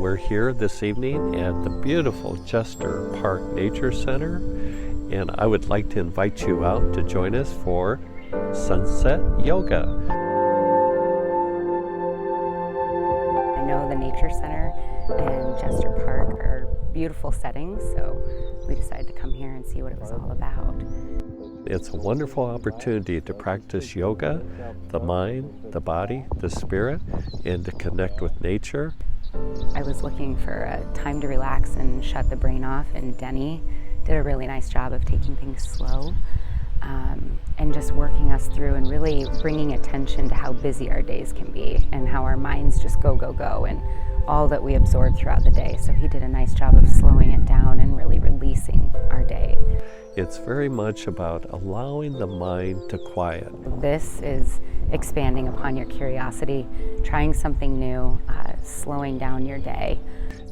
we're here this evening at the beautiful Jester Park Nature Center, and I would like to invite you out to join us for sunset yoga. I know the Nature Center and Jester Park are beautiful settings, so we decided to come here and see what it was all about. It's a wonderful opportunity to practice yoga, the mind, the body, the spirit, and to connect with nature. I was looking for a time to relax and shut the brain off, and Denny did a really nice job of taking things slow and just working us through and really bringing attention to how busy our days can be and how our minds just go, go, go, and all that we absorb throughout the day. So he did a nice job of slowing it down and really releasing our day. It's very much about allowing the mind to quiet. This is expanding upon your curiosity, trying something new, slowing down your day.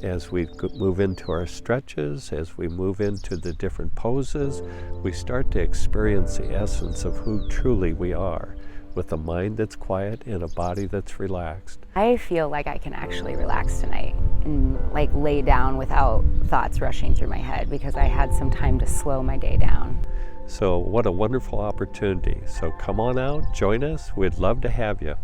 As we move into our stretches, as we move into the different poses, we start to experience the essence of who truly we are, with a mind that's quiet and a body that's relaxed. I feel like I can actually relax tonight and like lay down without thoughts rushing through my head because I had some time to slow my day down. So what a wonderful opportunity. So come on out, join us. We'd love to have you.